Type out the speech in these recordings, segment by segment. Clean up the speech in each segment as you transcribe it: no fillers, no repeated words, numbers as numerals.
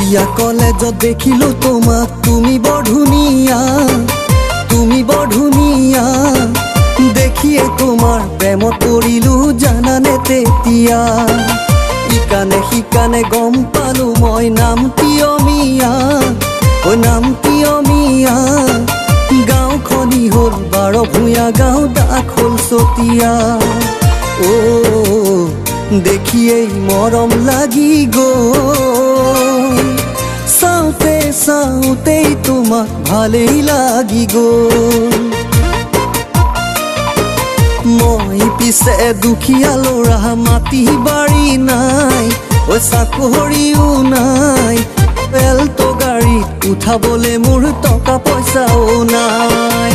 চতিয়া কলেজত দেখিলো তোমাক, তুমি বৰ ধুনীয়া, তুমি বৰ ধুনীয়া। দেখিয়ে তোমাৰ প্ৰেমত পৰিলো জানানে তেতিয়া। ইকানে সিকানে গম পালো মই নাম প্ৰিয়মিয়া, ঐ নাম প্ৰিয়মিয়া। গাঁওখনি হ'ল 12 ভূঞা গাঁও, ডাক হ'ল চতিয়া। অ দেখিয়েই মৰম লাগি গ'ল, চাওঁতে চাওঁতেই তোমাক ভালেই লাগি গ'ল। মই পিছে দুখীয়া ল'ৰা, মাটি বাৰী নাই, ঐ চাকৰিও নাই। এল্টো গাড়ীত উঠাবলে মোৰ টকা পইচাও নাই।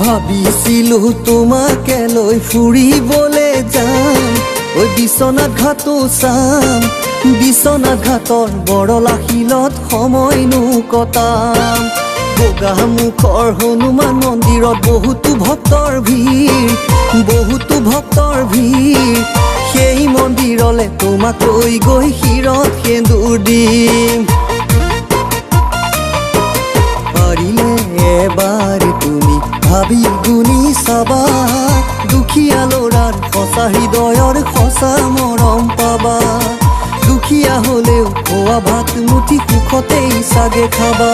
ভাবিছিলো তোমাকে লৈ ফুৰিবলে যাম, ঐ বিশ্বনাথ ঘাটো চাম। বিশ্বনাথ ঘাটৰ বৰলাশিলত সময়নো কটাম। বগামুখৰ হনুমান মন্দিৰত বহুতো ভক্তৰ ভিৰ, বহুতো ভক্তৰ ভিৰ। সেই মন্দিৰলে তোমাক লৈ গৈ শিৰত সেন্দুৰ দিম। পাৰিলে এবাৰ তুমি ভাবি গুণি চাবা, দুখীয়া ল'ৰাৰ সঁচা হৃদয়ৰ সঁচা মৰম পাবা। দুখীয়া হ'লেও খোৱা ভাত মুঠি সুখতেই চাগে খাবা।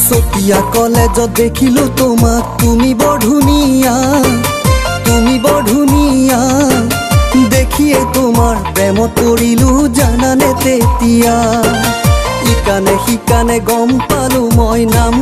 চতিয়া কলেজত দেখিলো তোমাক, তুমি বৰ ধুনীয়া, তুমি বৰ ধুনীয়া। দেখিয়ে তোমাৰ প্ৰেমত পৰিলো জানানে তেতিয়া। ইকানে সিকানে গম পালো মই নাম